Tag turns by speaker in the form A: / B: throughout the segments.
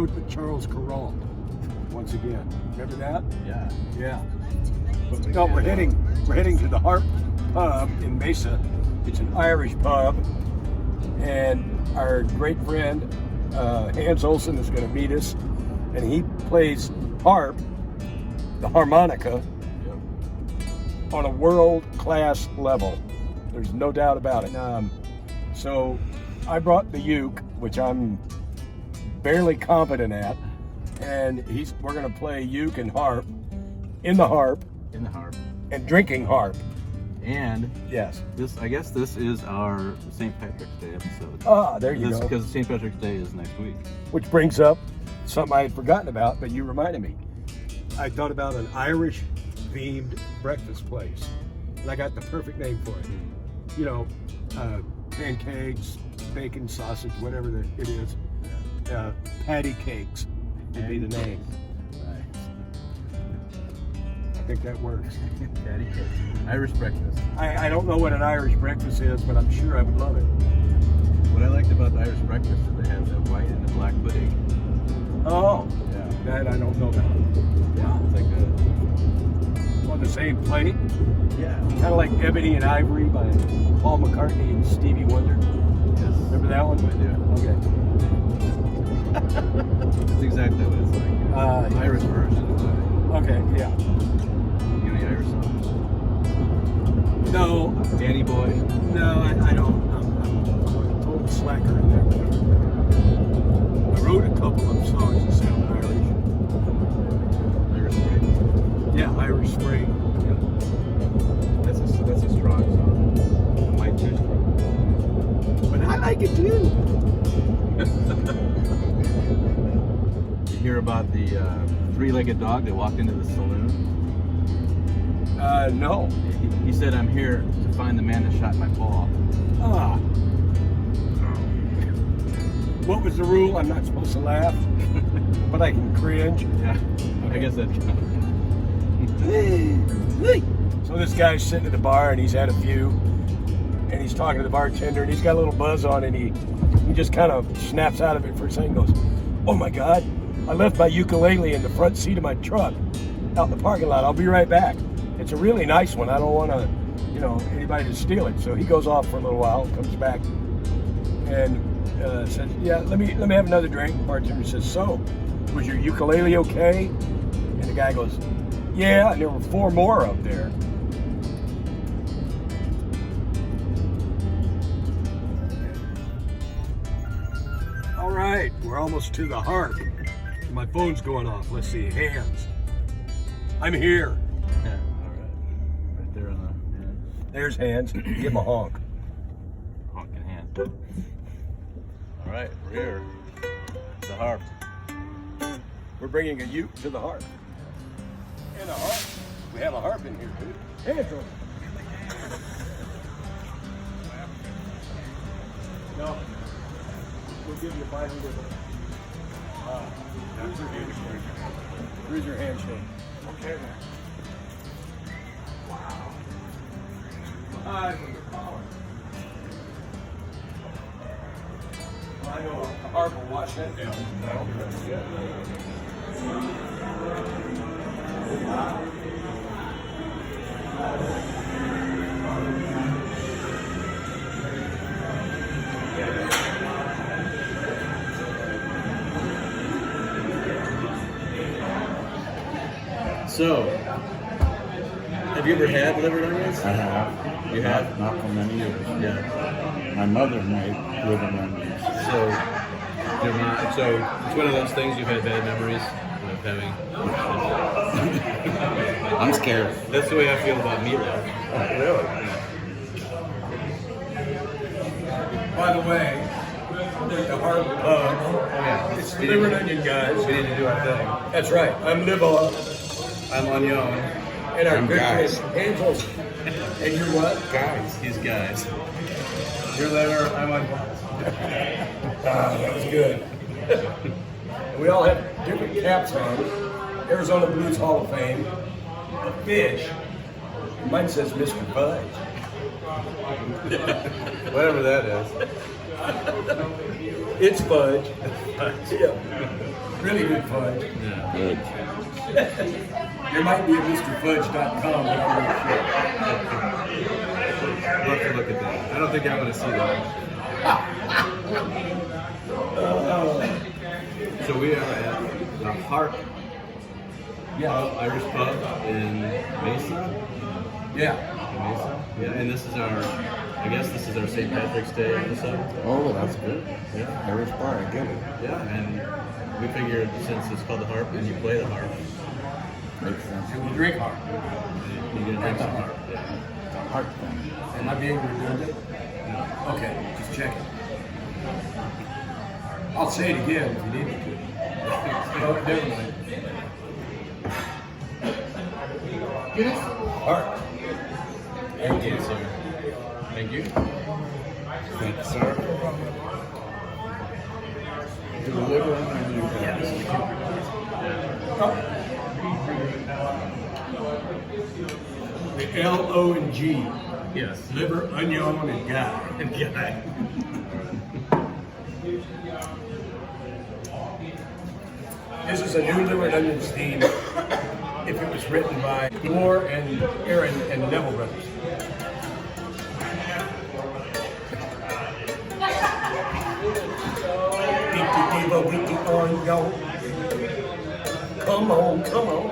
A: road with Charles Carrall once again. Remember that?
B: Yeah.
A: Yeah. But no, we're heading to the Harp Pub in Mesa. It's an Irish pub, and our great friend Hans Olsen is going to meet us, and he plays harp, the harmonica, on a world-class level. There's no doubt about it. So I brought the uke, which I'm barely competent at, and we're going to play uke and harp in the harp and drinking harp.
B: And
A: yes,
B: I guess this is our St. Patrick's Day episode.
A: Ah, there you go.
B: Because St. Patrick's Day is next week.
A: Which brings up something I had forgotten about, but you reminded me. I thought about an Irish-themed breakfast place, and I got the perfect name for it. You know, pancakes, bacon, sausage, whatever it is. Patty cakes would be the name. I think that works.
B: Patty cakes. Irish breakfast.
A: I don't know what an Irish breakfast is, but I'm sure I would love it.
B: What I liked about the Irish breakfast is they have the white and the black pudding.
A: Oh,
B: Yeah.
A: that I don't know about.
B: Yeah. It's like
A: On the same plate,
B: yeah.
A: kind of like Ebony and Ivory by Paul McCartney and Stevie Wonder.
B: Yes.
A: Remember that one?
B: I do.
A: Okay.
B: That's exactly what it's like.
A: Yeah.
B: Irish version of it.
A: Okay, yeah.
B: You know the Irish songs?
A: No,
B: Danny Boy.
A: no, I don't. I'm a total slacker in there. I wrote a couple of songs that sound Irish.
B: Irish Spring.
A: Yeah, Irish Spring.
B: Yeah. That's a strong song. It might too strong.
A: But I like it too.
B: You hear about the three-legged dog that walked into the saloon?
A: No.
B: He said, "I'm here to find the man that shot my ball."
A: Ah. What was the rule? I'm not supposed to laugh, but I can cringe.
B: Yeah. I guess that's
A: So this guy's sitting at the bar and he's had a few, and he's talking to the bartender, and he's got a little buzz on, and he just kind of snaps out of it for a second, goes, "Oh my God, I left my ukulele in the front seat of my truck out in the parking lot. I'll be right back. It's a really nice one. I don't want to, anybody to steal it." So he goes off for a little while, comes back, and says, "Yeah, let me have another drink." The bartender says, "So, was your ukulele okay?" And the guy goes, "Yeah," and there were 4 more up there. All right, we're almost to the harp. My phone's going off. Let's see, hands. I'm here.
B: Yeah, all right. Right there on the hand.
A: There's hands. Give him a honk.
B: Honking hand. All right, we're here. The harp.
A: We're bringing a uke to the harp. And a harp. We have a harp in here, dude. Hands over. No. We'll give you 500. Here's your handshake. Okay. Wow. 500 power. I know a harp will wash that down.
B: So, have you ever had liver onions?
C: I have.
B: You have?
C: Not for many years.
B: Yeah.
C: My mother made liver onions.
B: So, so it's one of those things you've had bad memories of having.
C: I'm scared.
B: That's the way I feel about meatloaf.
A: Really? By the way, there's the Harp Pub.
B: Yeah.
A: It's the liver and onion guys.
B: We need to do our thing.
A: That's right. I'm Livola.
B: I'm Onion.
A: And our
C: I'm
A: good
C: Guys.
A: friend Angels. And you're what?
C: Guys.
B: He's guys. Your liver, I'm on.
A: That was good. We all have different caps on. Arizona Blues Hall of Fame. A fish. Mine says Mr. Fudge.
B: Whatever that is.
A: It's fudge. Yeah. Really good fudge.
B: Yeah.
C: Good.
A: There might be a MrFudge.com.
B: I'll have to look at that. I don't think I'm going to see that. So we are at the Harp Irish Pub in Mesa.
A: Yeah.
B: Yeah, and this is I guess this is our St. Patrick's Day episode.
C: Oh, that's good.
B: Yeah.
C: Irish bar, I get it.
B: Yeah, and we figured since it's called the Harp and you play the harp,
C: Makes sense.
A: And we drink hard.
B: you get to drink some harp. Yeah.
C: It's a heart thing.
A: Am I being redundant?
B: No.
A: Okay, just checking. I'll say it again if you need me to. No, never mind. Hard.
B: Thank you, sir. Thank you.
C: Thank you, sir. Deliver and you
A: The L, O, and G.
B: Yes.
A: Liver, onion, and guy.
B: And guy.
A: This is a new liver and onion steam. If it was written by Moore and Aaron and the Neville brothers. Come on, come on.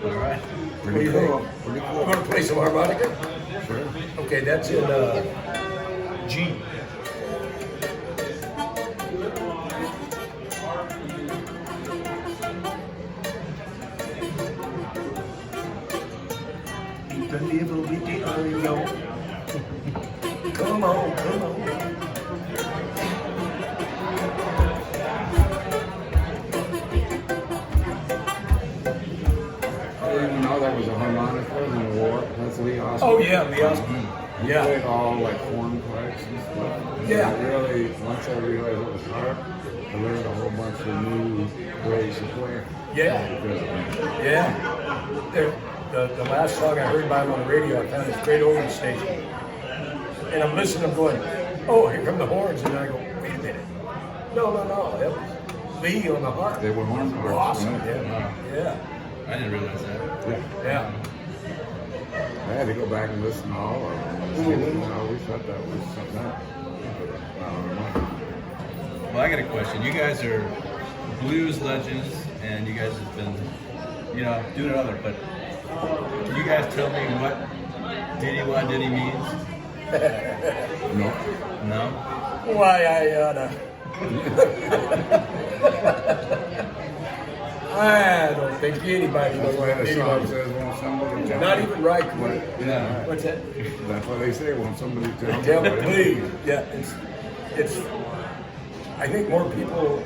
B: All right.
C: Pretty cool. Pretty
A: You
C: cool.
A: want to play some harmonica?
C: Sure.
A: Okay, that's in G. Eat the liver with the onion. Come on, come on.
C: I didn't even know that was a harmonica in the war. That's Lee Oscar.
A: Oh yeah, the Oscar.
C: He
A: Yeah.
C: played all like horn pipes and stuff.
A: Yeah.
C: I really, once I realized it was harp, I learned a whole bunch of new ways to play.
A: Yeah.
C: Because of him.
A: Yeah. The last song I heard by him on the radio, I found this great over station. And I'm listening, I'm going, oh, here come the horns. And I go, wait a minute. No, that was Lee on the harp.
C: They were horn parts.
A: Awesome,
C: yeah.
A: yeah. Yeah.
B: I didn't realize that.
C: Yeah.
A: Yeah.
C: I had to go back and listen to all of them. I always thought that was something else.
B: Well, I got a question. You guys are blues legends, and you guys have been, doing it other. But can you guys tell me what Diddy Wah Diddy means?
C: No.
B: No.
A: Why, I oughta. I don't think anybody knows
C: That's why
A: what
C: the
A: Diddy
C: song
A: was.
C: says, won't somebody tell
A: Not
C: me?
A: even right.
B: Yeah.
A: What's that?
C: That's what they say, won't somebody tell me?
A: Tell me, please. Yeah, it's. I think more people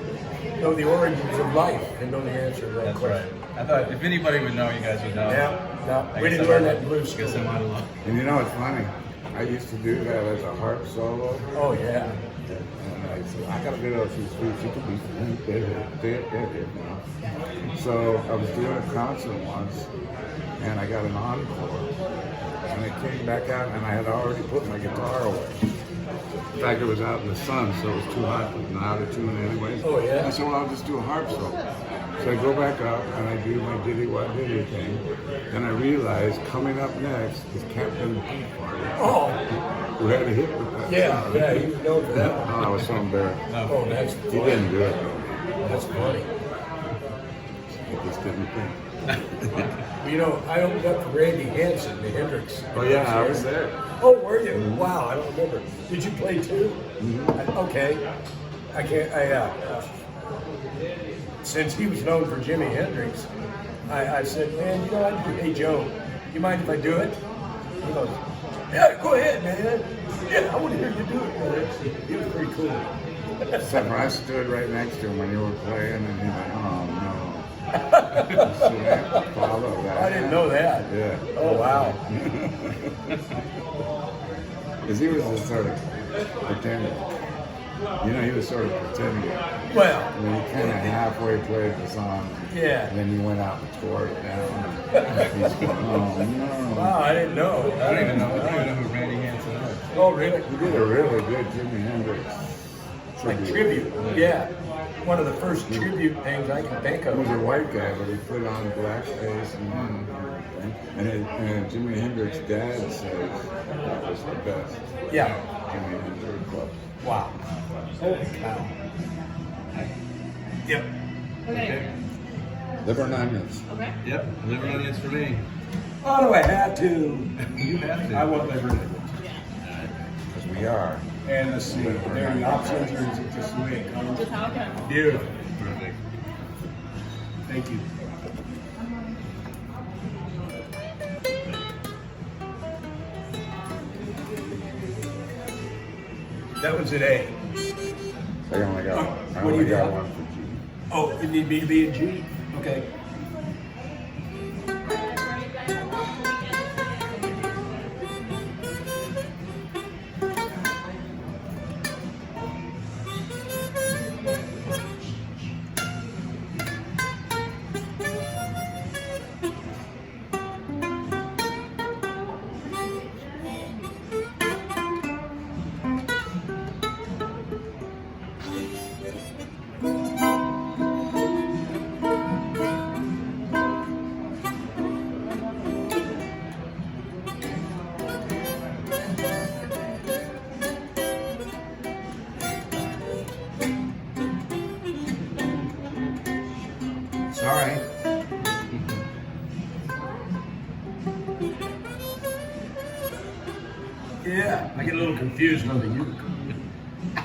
A: know the origins of life and know the answer to that
B: That's
A: question.
B: right. I thought if anybody would know, you guys would know.
A: Yeah, no,
B: I
A: we
B: guess
A: didn't
B: I
A: learn
B: might-
A: that in blues
B: Guess I
A: school.
B: might have lost.
C: And you know, it's funny. I used to do that as a harp solo.
A: Oh yeah.
C: And I said, I gotta get out these feet. She could be So I was doing a concert once, and I got an encore. And I came back out, and I had already put my guitar away. In fact, it was out in the sun, so it was too hot and out of tune anyway.
A: Oh, yeah?
C: I said, well, I'll just do a harp solo. So I go back up, and I do my Diddy Wah Diddy thing. Then I realize coming up next is Captain Beefheart,
A: Oh
C: who had a hit with that
A: yeah,
C: song.
A: yeah. He was known for that
C: Oh,
A: one.
C: I was so embarrassed.
A: Oh, that's
C: He
A: funny.
C: didn't do it, though.
A: That's funny.
C: He just didn't think.
A: You know, I opened up for Randy Hansen, the Hendrix.
C: Oh, yeah, I was there.
A: Oh, were you? Wow, I don't remember. Did you play too?
C: Mhm.
A: Okay. I can't. Since he was known for Jimi Hendrix, I said, man, hey Joe, you mind if I do it? He goes, yeah, go ahead, man. Yeah, I want to hear you do it, brother. He was pretty cool.
C: Except for I stood right next to him when you were playing, and he's like, oh, no. So I have to follow that.
A: I didn't know that.
C: Yeah.
A: Oh, wow.
C: Because he was just sort of pretending. You know, he was sort of pretending.
A: Well,
C: I mean, he kind of halfway played the song.
A: yeah.
C: And then he went out and tore it down. He's going, oh, no.
A: Wow, I didn't know.
B: I don't even know who Randy Hansen is.
A: Oh, really?
C: He did a really good Jimi Hendrix
A: Like tribute. Yeah. one of the first tribute things I can think
C: He was a
A: of.
C: white guy, but he put on blackface and everything. And Jimi Hendrix's dad says that was the best.
A: Yeah.
C: Jimi Hendrix Club.
A: Wow. Holy cow. Yep.
B: Okay.
C: Liver and onions.
D: Okay.
B: Yep. Liver and onions for me.
A: Oh, do I have to?
B: You have to.
A: I want liver and onions.
C: Because we are.
A: And let's see, are there any options or is it just the way it comes?
D: Just how it comes.
A: Beautiful.
B: Perfect.
A: Thank you. That one's an A.
C: I only got one. I
A: What do
C: only
A: you
C: got
A: got?
C: one for G.
A: Oh, it need me to be a G? Okay. Sorry. Yeah, I get a little confused on the unicorn.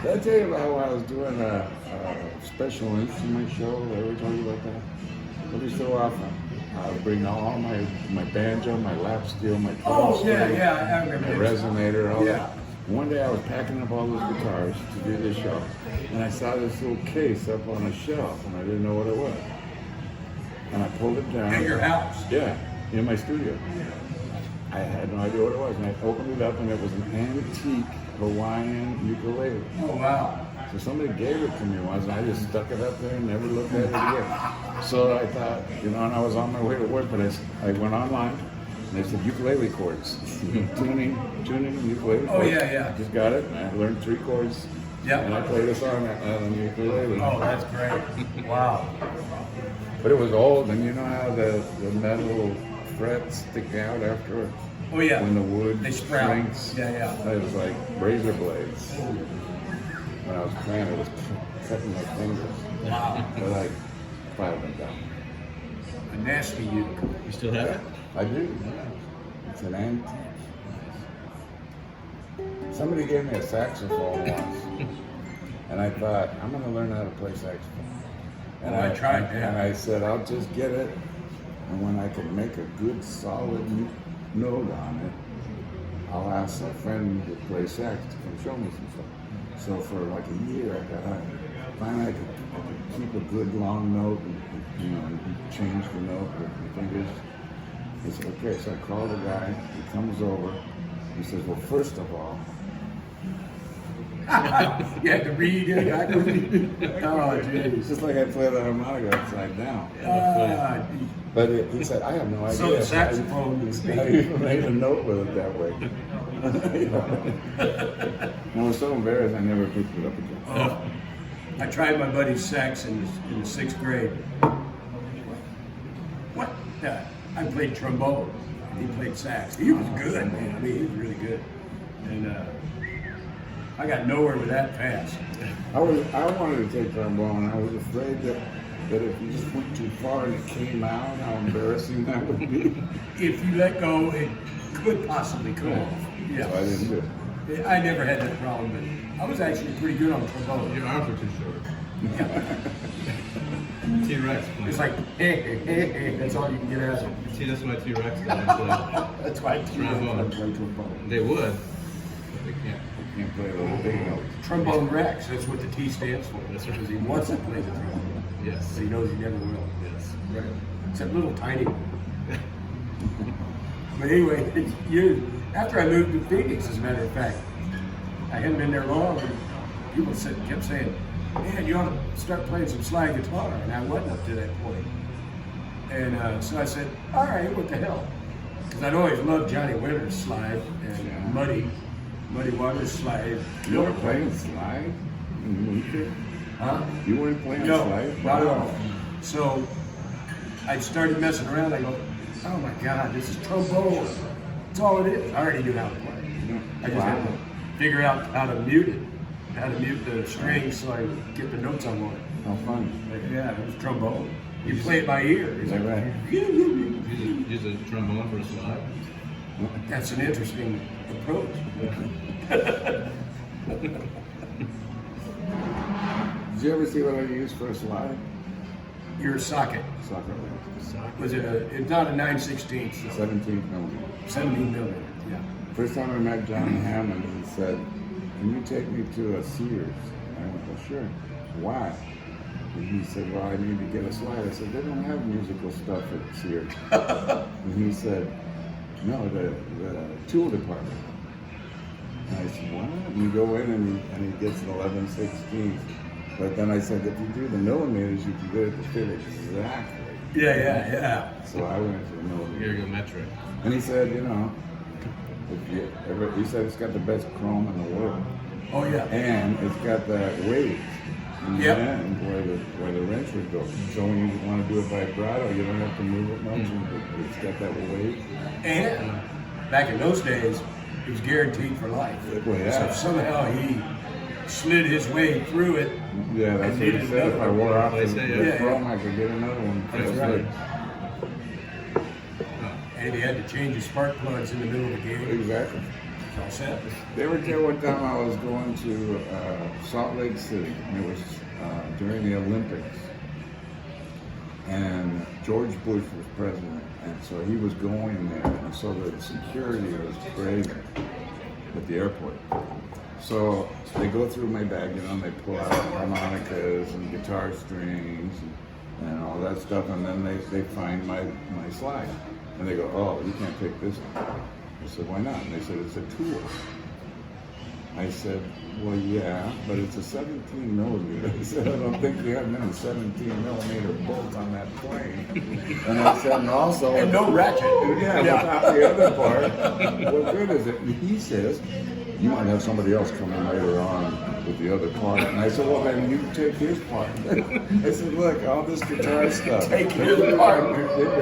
C: Did I tell you about when I was doing a special instrument show? Did I ever tell you about that? Every so often, I would bring all my banjo, my lap steel, my
A: Oh,
C: drum
A: yeah,
C: steel,
A: yeah, I
C: my
A: remember.
C: resonator, all
A: Yeah.
C: that. One day I was packing up all those guitars to do this show, and I saw this little case up on a shelf, and I didn't know what it was. And I pulled it down.
A: At your house?
C: Yeah, in my studio. I had no idea what it was, and I opened it up, and it was an antique Hawaiian ukulele.
A: Oh, wow.
C: So somebody gave it to me once, and I just stuck it up there and never looked at it again. So I thought, and I was on my way to work, but I went online, and they said ukulele chords, tuning ukulele chords.
A: Oh, yeah.
C: I just got it, and I learned 3 chords.
A: Yep.
C: And I played a song on the ukulele.
A: Oh, that's great. Wow.
C: But it was old, and you know how the metal frets stick out after it?
A: Oh, yeah.
C: When the wood
A: They sprout.
C: shrinks.
A: Yeah.
C: It was like razor blades. When I was playing, it was cutting my fingers.
A: Wow.
C: But I filed them down.
A: A nasty unicorn.
B: You still have it?
C: I do. It's an antique. Somebody gave me a saxophone once, and I thought, I'm going to learn how to play saxophone. And
A: I tried that.
C: And I said, I'll just get it, and when I can make a good, solid note on it, I'll ask a friend who plays sax to come show me some stuff. So for like a year, finally I could keep a good long note and change the note with my fingers. He said, okay, so I call the guy, he comes over, he says, well, first of all,
A: You had to read it backwards. Oh,
C: it's
A: jeez.
C: just like I play the harmonica upside down.
A: Ah,
C: But he said, I have no idea.
A: So the saxophone is
C: I even made a note with it that way. I was so embarrassed I never picked it up again.
A: oh. I tried my buddy's sax in the 6th grade. What? I played trombone. He played sax. He was good, man. I mean, he was really good. And I got nowhere with that fast.
C: I wanted to take trombone, and I was afraid that if you just went too far and it came out, how embarrassing that would be.
A: If you let go, it could possibly come off. Yeah.
C: So I didn't do it.
A: I never had that problem, but I was actually pretty good on trombone.
B: Your arms are too short. T-Rex.
A: It's like, hey, that's all you can get out of it.
B: See, that's why T-Rex doesn't play.
A: That's why I
B: Trombone.
A: play trombone.
B: They would, but they can't.
C: You can't play a little big note.
A: Trombone Rex, that's what the T stands for.
B: That's right.
A: Because he wants to play the trombone,
B: Yes.
A: but he knows he never will.
B: Yes.
A: Right. It's a little tiny one. But anyway, after I moved to Phoenix, as a matter of fact, I hadn't been there long, and people kept saying, man, you ought to start playing some slide guitar, and I wasn't up to that point. And so I said, all right, what the hell? Because I'd always loved Johnny Winter's slide and Muddy Waters slide.
C: You were playing slide in Winter?
A: Huh?
C: You weren't playing
A: No,
C: slide?
A: not at all. So I started messing around. I go, oh my God, this is trombone. That's all it is. I already knew how to play. I just had to figure out how to mute it, how to mute the strings so I could get the notes I wanted.
C: How fun.
A: But yeah, it was trombone. You play it by ear.
C: Is that right?
B: Use a trombone for a slide.
A: That's an interesting approach.
C: Did you ever see what I used for a slide?
A: Your socket.
C: Socket.
A: Was it it's not a 9/16,
C: 17th millimeter.
A: 17 millimeter, yeah.
C: First time I met John Hammond, he said, can you take me to a Sears? I went, well, sure. Why? And he said, well, I need to get a slide. I said, they don't have musical stuff at Sears. And he said, no, the tool department. And I said, what? And you go in and he gets an 11/16. But then I said, if you do the millimeters, you can get it to fit exactly.
A: Yeah.
C: So I went to the
B: You
C: millimeter.
B: gotta go metric.
C: And he said, you know, he said it's got the best chrome in the world.
A: Oh yeah.
C: And it's got that weight in the
A: Yep.
C: end where the wrench would go. So when you want to do it vibrato, you don't have to move it much. It's got that weight.
A: And back in those days, it was guaranteed for life.
C: Well, yeah.
A: So somehow he slid his way through it.
C: Yeah, that's
A: And
C: what he
A: needed
C: said. If I
A: another
C: wore off
B: They
C: the
B: say,
A: yeah.
C: chrome, I could get another one.
A: That's
C: Just
A: right.
C: like-
A: And he had to change his spark plugs in the middle of the game.
C: Exactly.
A: It's all set.
C: They were there one time I was going to Salt Lake City, and it was during the Olympics. And George Bush was president, and so he was going there, and so the security was crazy at the airport. So they go through my bag, you know, and they pull out harmonicas and guitar strings and all that stuff, and then they find my slide. And they go, oh, you can't take this one. I said, why not? And they said, it's a tool. I said, well, yeah, but it's a 17 millimeter. He said, I don't think you have many 17 millimeter bolts on that plane. And I said, and also...
A: And no ratchet.
C: Yeah, without the other part, what good is it? And he says, you might have somebody else come in later on with the other part. And I said, well, then you take his part. I said, look, all this guitar stuff.
A: Take his part.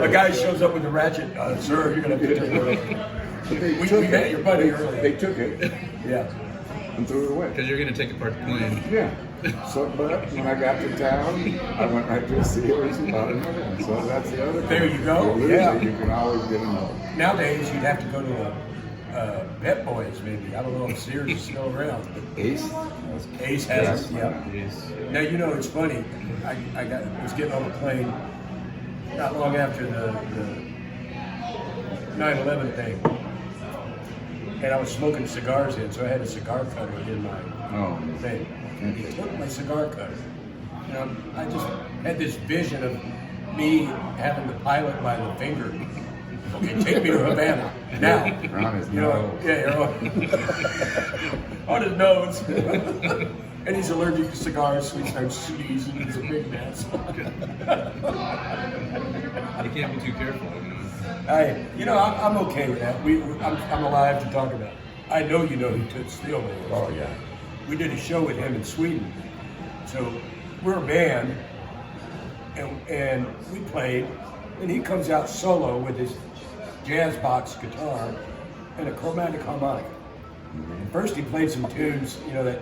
A: A guy shows up with the ratchet. Sir, you're going to have to take it.
C: They
A: We
C: took
A: met
C: it.
A: your buddy earlier.
C: They took it
A: Yeah.
C: and threw it away.
B: Because you're gonna take apart the plane.
C: Yeah. So, but when I got to town, I went right to Sears and bought another one. So that's the other thing.
A: There you go.
C: You lose
A: Yeah.
C: it, you can always get another.
A: Nowadays, you'd have to go to a Pet Boys, maybe. I don't know if Sears is still around.
C: Ace?
A: Ace has it, yeah.
B: Yes.
A: Now, you know, it's funny. I was getting on the plane not long after the 9/11 thing. And I was smoking cigars in, so I had a cigar cutter in my thing. And he took my cigar cutter. You know, I just had this vision of me having the pilot by the finger. Okay, take me to Havana now.
C: On his
A: You know,
C: nose.
A: yeah, you're on his nose. And he's allergic to cigars, so he starts sneezing. It's a big mess.
B: You can't be too careful.
A: I'm okay with that. I'm alive to talk about it. I know you know who Toots Steele is.
C: Oh, yeah.
A: We did a show with him in Sweden. So we're a band, and we played, and he comes out solo with his jazz box guitar and a chromatic harmonica. At first he played some tunes, you know, that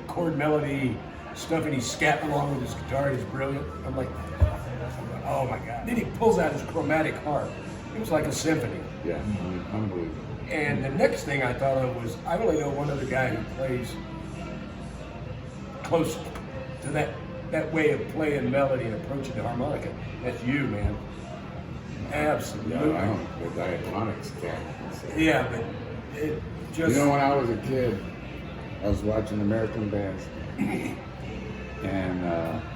A: chord melody stuff, and he's scatting along with his guitar. He's brilliant. I'm like, oh my God. Then he pulls out his chromatic harp. It was like a symphony.
C: Yeah, unbelievable.
A: And the next thing I thought of was, I only know one other guy who plays close to that way of playing melody and approaching the harmonica. That's you, man. Absolutely.
C: Yeah, I don't, the diatonics guy.
A: Yeah, but it just...
C: You know, when I was a kid, I was watching American bands, and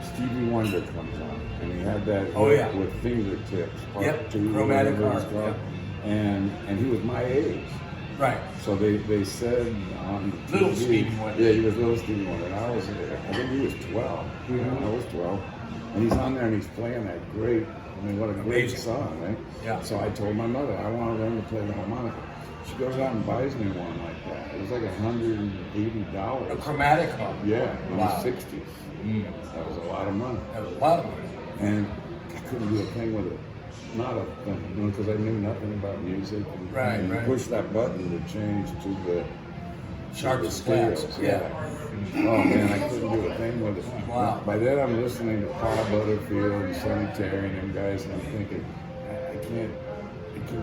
C: Stevie Wonder comes on, and he had that
A: Oh, yeah.
C: with fingertips, part
A: Yep,
C: two,
A: chromatic
C: whatever it's
A: harp,
C: called.
A: yeah.
C: And he was my age.
A: Right.
C: So they said on
A: Little
C: TV,
A: Stevie Wonder.
C: Yeah, he was little Stevie Wonder, and I think he was 12. You know, I was 12, and he's on there and he's playing that great. I mean, what a great
A: Amazing.
C: song, right?
A: Yeah.
C: So I told my mother I want to learn to play the harmonica. She goes out and buys me one like that. It was like $180.
A: A chromatic harp.
C: Yeah, in
A: Wow.
C: the 60s. That was a lot of money.
A: That was a lot of money.
C: And I couldn't do a thing with it. Not a thing, because I knew nothing about music. And,
A: Right,
C: and
A: right.
C: you push that button to change to the
A: Sharpest
C: scales.
A: claps.
C: Yeah. Oh man, I couldn't do a thing with it.
A: Wow.
C: By then I'm listening to Paul Butterfield and Sonny Terry and them guys, and I'm thinking, I can't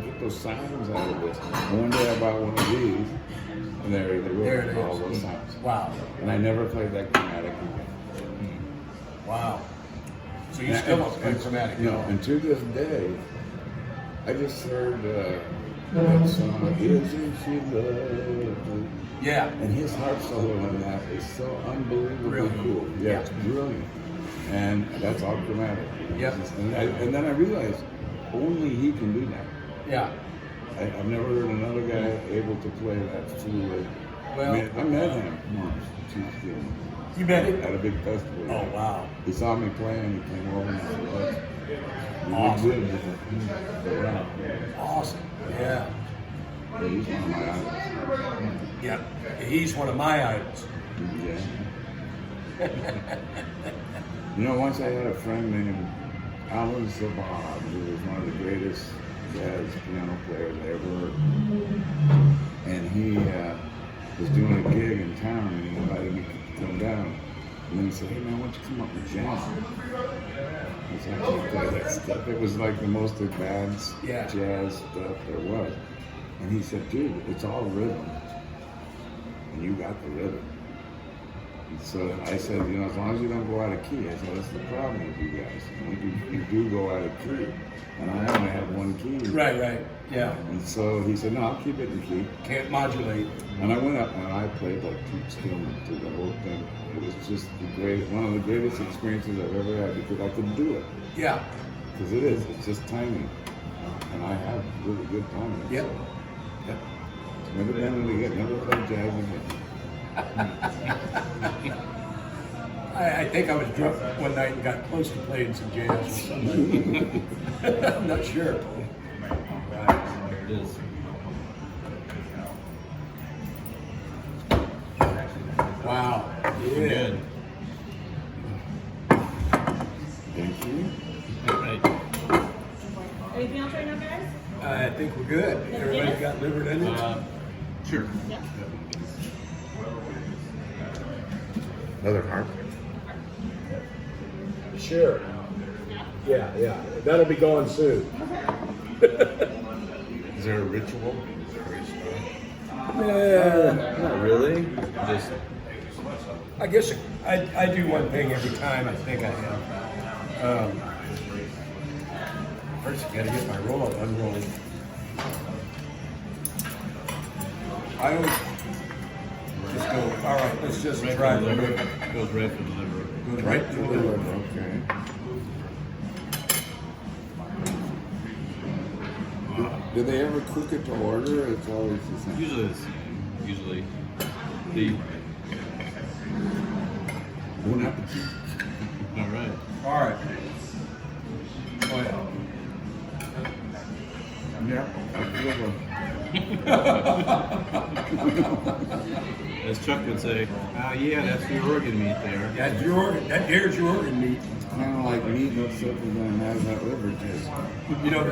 C: get those sounds out of this. And one day I bought one of these, and there
A: There
C: were
A: it
C: all
A: is.
C: those sounds.
A: Wow.
C: And I never played that chromatic again.
A: Wow. So you still don't play chromatic?
C: You know, and to this day, I just heard that song, Isn't She Lovely?
A: Yeah.
C: And his harp solo on that is so unbelievably
A: Really?
C: cool. Yeah, it's brilliant. And that's all chromatic.
A: Yep.
C: And then I realized only he can do that.
A: Yeah.
C: I've never heard another guy able to play that fully.
A: Well-
C: I met him once.
A: You bet it?
C: At a big festival.
A: Oh, wow.
C: He saw me playing, he came over and he said, "Look, you
A: Awesome.
C: did good." Wow.
A: Awesome. Yeah.
C: He's one of my idols.
A: Yeah. He's one of my idols.
C: Yeah. You know, once I had a friend named Alan Sabah, who was one of the greatest jazz piano players I ever heard. And he was doing a gig in town, and he invited me to come down. And then he said, "Hey man, why don't you come up and jam?" Let's actually play that stuff. It was like the most advanced
A: Yeah.
C: jazz stuff there was. And he said, "Dude, it's all rhythm. And you got the rhythm." And so I said, you know, as long as you don't go out of key. I said, that's the problem with you guys. You do go out of key. And I only have one key.
A: Right, right. Yeah.
C: And so he said, no, I'll keep it in key.
A: Can't modulate.
C: And I went up and I played like Pete Stillman through the whole thing. It was just one of the greatest experiences I've ever had because I could do it.
A: Yeah.
C: Because it's just timing. And I have really good timing.
A: Yep.
C: So
A: Yep.
C: never done it again, never played jazz again.
A: I think I was drunk one night and got close to playing some jazz or something. I'm not sure.
B: It is.
A: Wow. Yeah.
B: Good.
C: Thank you.
B: All right.
D: Anything else right now, guys?
A: I think we're good. Everybody got liver in it?
B: Sure.
D: Yeah.
C: Another harp.
A: Sure. Yeah, yeah. That'll be going soon.
C: Is there a ritual?
B: Not really. Just
A: I guess I do one thing every time. I think I have. First, I gotta get my roll unrolled. I always just go. All right, let's just
B: right
A: try
B: for the
A: the
B: liver.
A: liver.
B: Goes right for the liver.
A: Goes right to the liver.
C: Okay. Do they ever cook it to order? Or it's always the same.
B: Usually it's usually the.
C: Bon appetit.
B: All right.
A: All right. Oh yeah.
C: Yeah.
B: As Chuck would say, yeah, that's your organ meat there.
A: That's your organ. There's your organ meat.
C: Kind of like meat and stuff is going to have that liver taste.
A: You know,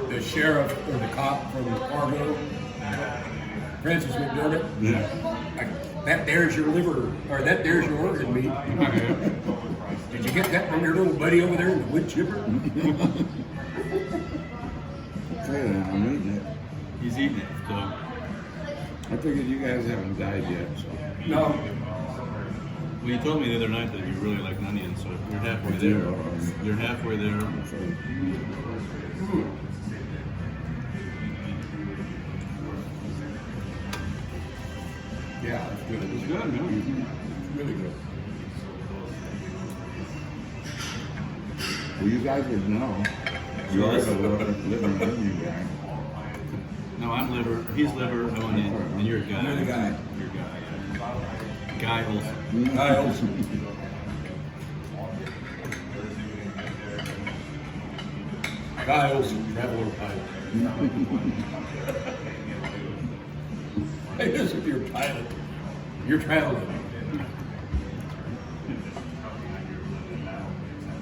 A: the sheriff or the cop from Fargo, Francis McDermott.
C: Yeah.
A: That there's your liver, or that there's your organ meat. Did you get that from your little buddy over there in the wood chipper?
C: Say that, I'm eating it.
B: He's eating it, so.
C: I figured you guys haven't died yet, so.
A: No.
B: Well, you told me the other night that you really like onions, so you're halfway
C: I do.
B: there. You're halfway there.
A: Yeah, it's good.
B: It's good, man.
A: Really good.
C: Well, you guys would know. You are the living onion guy.
B: No, I'm liver. He's liver, onion, and you're a guy.
A: You're the guy.
B: You're a guy. Guy Olson.
A: Guy Olson. Guy Olson, traveler pilot. As if you're trying to. You're trying to.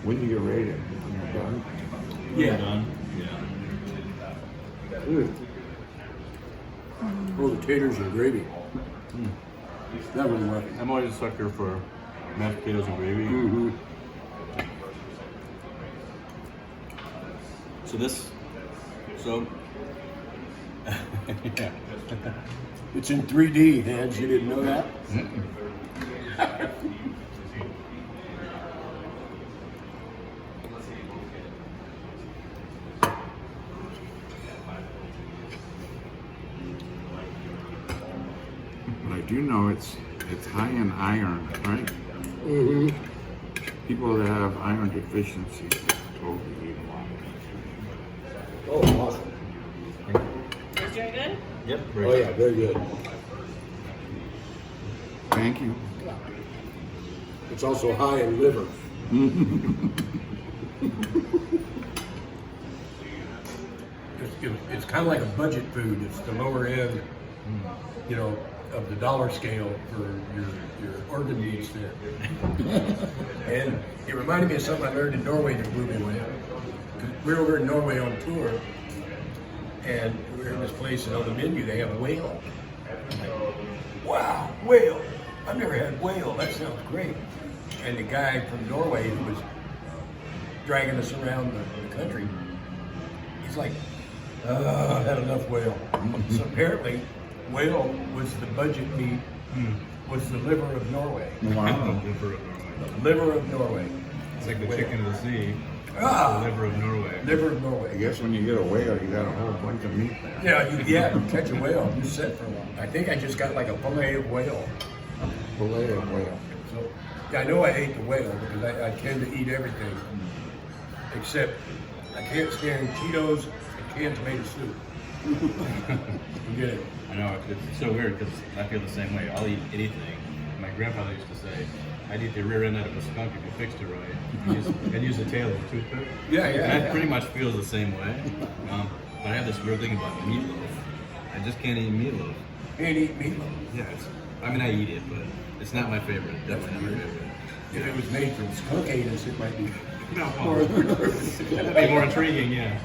C: When do you rate it? You're done?
A: Yeah.
B: Done. Yeah.
C: Good.
A: Oh, the taters and gravy. That was right.
B: I'm always a sucker for mashed potatoes and gravy.
A: Mm-hmm.
B: So yeah.
A: It's in 3D, Hans. You didn't know that?
C: But I do know it's high in iron, right?
A: Mm-hmm.
C: People that have iron deficiency totally eat a lot.
A: Oh, awesome.
D: Is very good?
B: Yep.
A: Oh, yeah, very good.
C: Thank you.
A: It's also high in liver. It's kind of like a budget food. It's the lower end, you know, of the dollar scale for your organ needs there. And it reminded me of something I learned in Norway that blew me away. 'Cause we were over in Norway on tour, and we were in this place, and on the menu they have a whale. I'm like, wow, whale! I've never had whale. That sounds great. And the guy from Norway who was dragging us around the country, he's like, I had enough whale. So apparently, whale was the budget meat, was the liver of Norway.
C: Wow.
A: Liver of Norway.
B: It's like the chicken of the sea.
A: Ah,
B: The liver of Norway.
A: liver of
C: I
A: Norway.
C: guess when you get a whale, you got a whole bunch of meat there.
A: Yeah, you catch a whale, you sit for a while. I think I just got like a fillet of whale.
C: Filet of whale.
A: So, yeah, I know I ate the whale because I tend to eat everything, except I can't stand Cheetos and canned tomato soup. Forget it.
B: I know, it's so weird because I feel the same way. I'll eat anything. My grandfather used to say, I'd eat the rear end out of a skunk if you fixed it right. And use the tail of a toothpick.
A: Yeah,
B: And I pretty much feel the same way. But I have this weird thing about meatloaf. I just can't eat meatloaf.
A: Can't eat meatloaf.
B: Yeah, I eat it, but it's not my favorite. Definitely not my favorite.
A: If it was made from skunk anus, it might be.
B: No, that'd be more intriguing, yeah.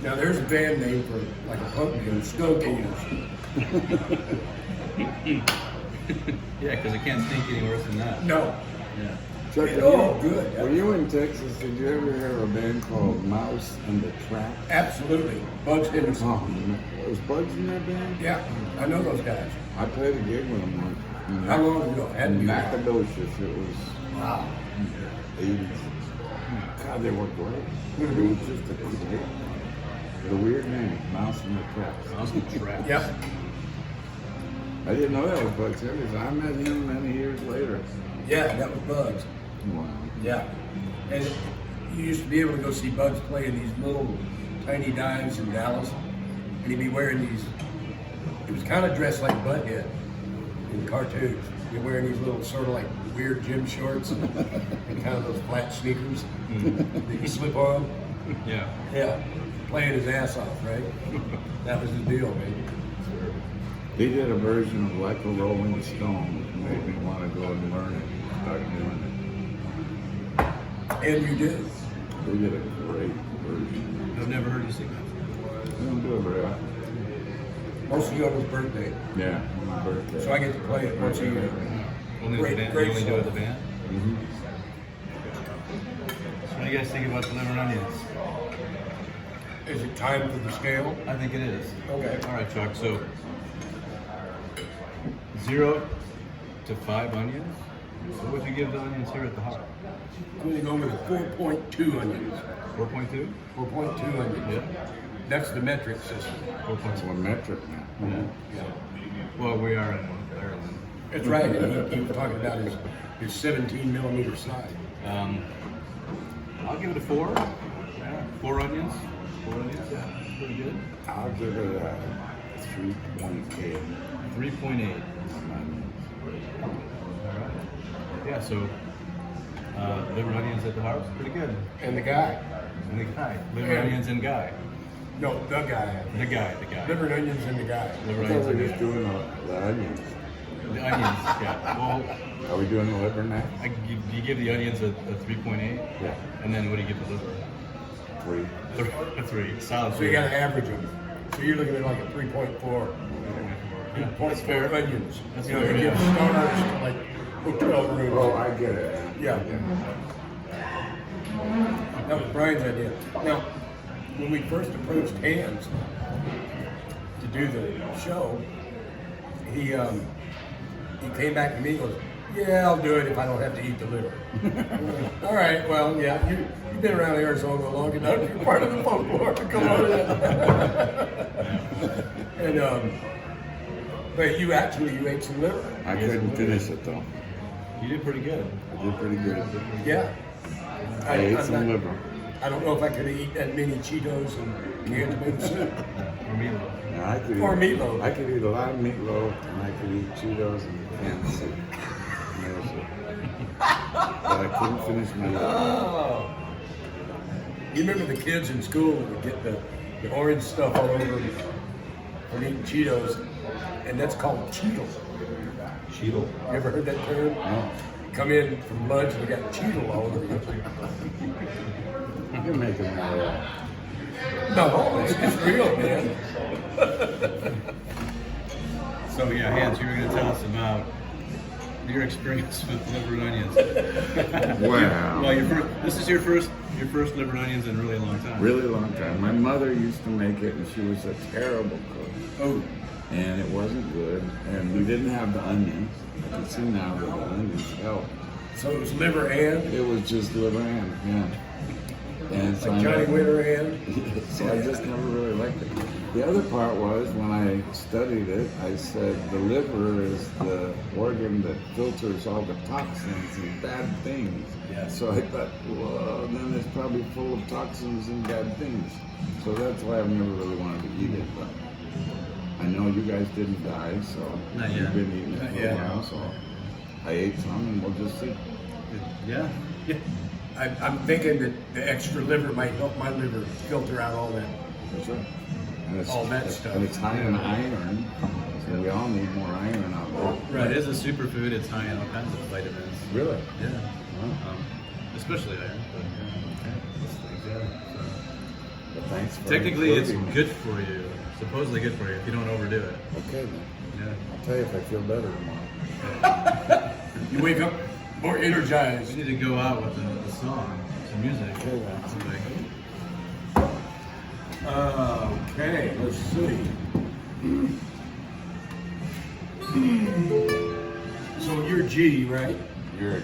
A: Now there's a band name for like a punk name, skunk anus.
B: Yeah, because it can't stink any worse than that.
A: No.
B: Yeah.
C: Chuck,
A: Oh, good.
C: Were you in Texas? Did you ever hear of a band called Mouse and the Trap?
A: Absolutely. Bugs Henderson.
C: Oh, man. Was Bugs in that band?
A: Yeah, I know those guys.
C: I played a gig with them once.
A: How long ago? Had to
C: In
A: be
C: Nacogdoches. It was
A: Wow.
C: 80s. God, they were great. It was just a great, the weird name, Mouse and the Trap.
B: Awesome traps.
A: Yep.
C: I didn't know that was Bugs Henderson. I met him many years later.
A: Yeah, that was Bugs.
C: Wow.
A: Yeah. And you used to be able to go see Bugs play in these little tiny dives in Dallas. And he'd be wearing these, he was kind of dressed like Butthead in cartoons. He'd be wearing these little sort of like weird gym shorts and kind of those flat sneakers that you slip on.
B: Yeah.
A: Yeah. Playing his ass off, right? That was the deal, man.
C: They did a version of Like a Rolling Stone, which made me want to go and learn it, start doing
A: And you did.
C: it. They did a great version.
B: I've never heard you sing that.
C: They don't do it very often.
A: Mostly on his birthday.
C: Yeah, my birthday.
A: So I get to play it once a year.
B: Only
A: Great-
B: with the band.
A: great
B: You only do it with
A: song.
B: the band.
C: Mhm.
B: So what do you guys think about the liver and onions?
A: Is it time for the scale?
B: I think it is.
A: Okay.
B: All right, Chuck. So 0 to 5 onions. What would you give the onions here at the Harp?
A: I'm going to go with a 4.2 onions.
B: 4.2.
A: 4.2 onions.
B: Yeah.
A: That's the metric system.
B: 4.2.
C: Well, metric now.
B: Yeah.
A: Yeah.
B: Well, we are in Ireland.
A: That's right. And he was talking about his 17 millimeter slide.
B: I'll give it a 4. Yeah. 4 onions. 4 onions. Yeah. That's pretty good.
C: I'll give it a 3.8.
B: 3.8. Yeah. So liver onions at the Harp, pretty good.
A: And the guy.
B: And the guy. Liver,
A: Yeah.
B: onions, and guy.
A: No, the guy.
B: The guy.
A: Liver and onions and the guy.
B: Liver,
C: I thought
B: onions,
C: we
B: and
C: were
B: guy.
C: just doing the onions.
B: The onions, yeah. Well,
C: Are we doing the liver now?
B: you give the onions a 3.8,
C: Yeah.
B: and then what do you give the liver?
C: 3.
B: A 3. Solid.
A: So you got to average them. So you're looking at like a 3.4.
B: Yeah, that's
A: 3.4
B: fair.
A: onions.
B: That's
A: you know,
B: fair,
A: you give
B: yeah.
A: stars to like hotel rooms.
C: Oh, I get it.
A: Yeah. That was Brian's idea. Now, when we first approached Hans to do the show, he came back to me and goes, "Yeah, I'll do it if I don't have to eat the liver." All right, well, yeah, you've been around Arizona long enough. You're part of the folklore. Come on in. And but you ate some liver.
C: I couldn't finish it though.
B: You did pretty good.
C: I did pretty good.
A: Yeah.
C: I ate
A: I'm
C: some
A: not-
C: liver.
A: I don't know if I could eat that many Cheetos and canned tomato soup.
B: Or meatloaf.
C: Yeah, I could
A: Or
C: eat,
A: meatloaf.
C: I could eat a lot of meatloaf, and I could eat Cheetos and canned soup. Tomato soup. But I couldn't finish my liver.
A: Oh. You remember the kids in school that would get the orange stuff all over them from eating Cheetos, and that's called Cheetle.
B: Cheetle.
A: You ever heard that term?
C: No,
A: Come in from lunch and you got Cheetle all over you.
C: you're making that up.
A: No, it's real, man.
B: So yeah, Hans, you were going to tell us about your experience with liver and onions.
C: Wow.
B: Well, this is your first liver and onions in a really long time.
C: Really long time. My mother used to make it, and she was a terrible cook.
A: Oh,
C: And it wasn't good, and we didn't have the onions. I can see now that the onions help.
A: so it was liver and
C: It was just liver and, yeah. And so
A: like
C: I
A: Johnny
C: never-
A: Winter and.
C: So I just never really liked it. The other part was when I studied it, I said the liver is the organ that filters all the toxins and bad things.
A: Yeah.
C: So I thought, well, then it's probably full of toxins and bad things. So that's why I've never really wanted to eat it. But I know you guys didn't die, so
B: Not yet.
C: you've been eating it
A: Not
C: for
A: yet.
C: a while. So I ate some, and we'll just see.
B: Yeah. Yeah.
A: I'm thinking that the extra liver might help my liver filter out all that.
C: For sure. And it's,
A: All that stuff.
C: And it's high in iron, so we all need more iron out there.
B: Right. It is a superfood. It's high in all kinds of vitamins.
C: Really?
B: Yeah.
C: Wow.
B: Especially iron. But yeah. Those things, yeah.
C: But thanks for
B: Technically, it's
C: including me.
B: good for you. Supposedly good for you if you don't overdo it.
C: Okay, then.
B: Yeah.
C: I'll tell you if I feel better tomorrow.
A: You wake up more
B: We
A: energized.
B: need to go out with the song, some music.
C: Okay, then.
B: Somebody.
A: Okay, let's see. So you're G, right?
C: You're a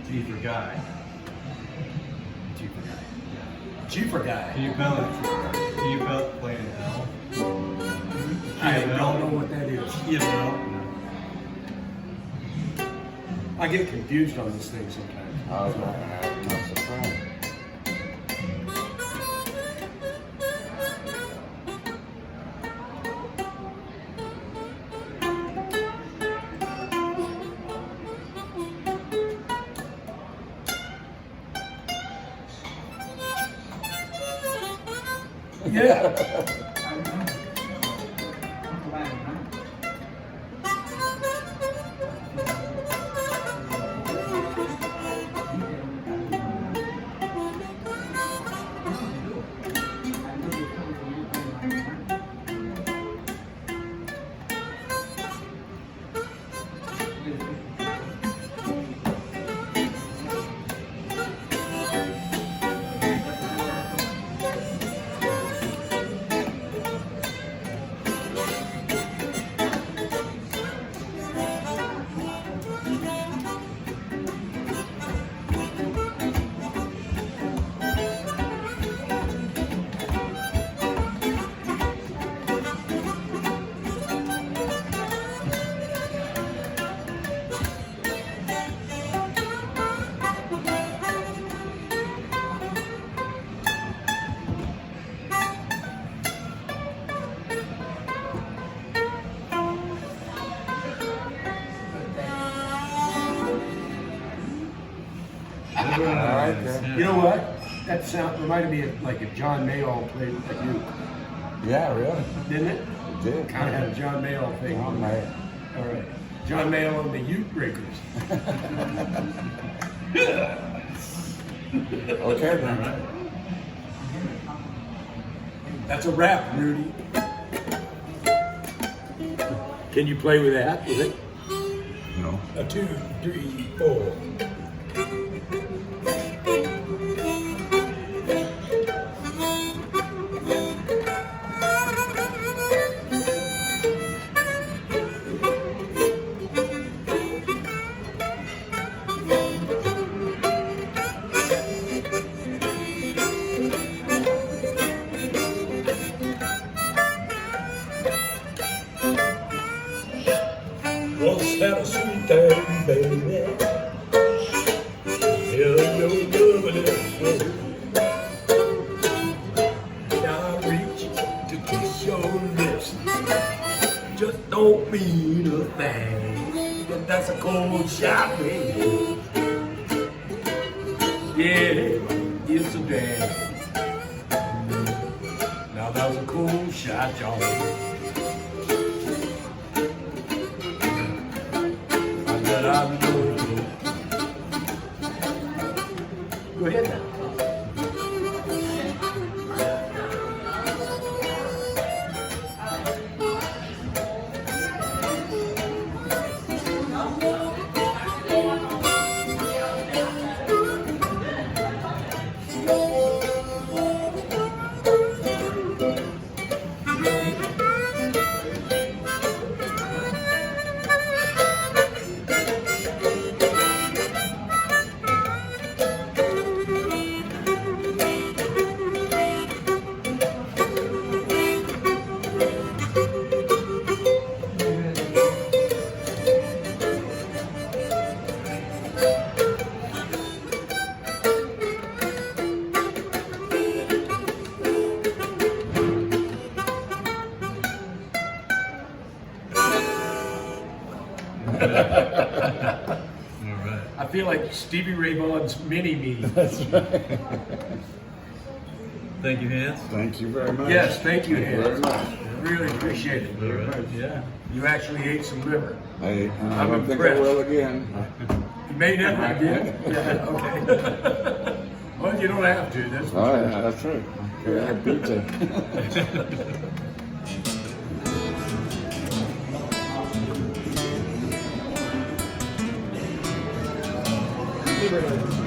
B: G for guy.
A: G for guy. G for
B: Can
A: guy.
B: you spell it? Can you spell it plain as L?
A: I don't know what that is.
B: EFL.
A: I get confused on this thing sometimes.
C: I'm not surprised.
A: Yeah.
C: I like that.
A: You know what? That sound reminded me of like if John Mayall played like you,
C: Yeah, really.
A: didn't it?
C: It did.
A: Kind of had a John Mayall thing.
C: Oh, man.
A: All right. John Mayall and the Ute Breakers.
C: Okay, then.
A: That's a wrap, Rudy. Can you play with that? Is it?
C: No.
A: A 2, 3, 4. Once had a sweet time, baby. Feel your love in it. Now I reach to kiss your lips. Just don't mean a thing. But that's a cold shot, baby. Yeah, it's a drag. Now that was a cold shot, y'all. Go ahead now. I feel like Stevie Ray Vaughan's mini-me.
C: That's right.
B: Thank you, Hans.
C: Thank you very much.
A: Yes, thank you,
C: Thank you very
A: Hans.
C: much.
A: Really appreciate it.
B: All right. Yeah.
A: You actually ate some liver.
C: I
A: I'm
C: don't think I
A: impressed.
C: will again.
A: You may never again. Yeah, okay. Well, you don't have to. That's for
C: Oh,
A: sure.
C: yeah, that's right. Yeah, pizza.
A: Liver.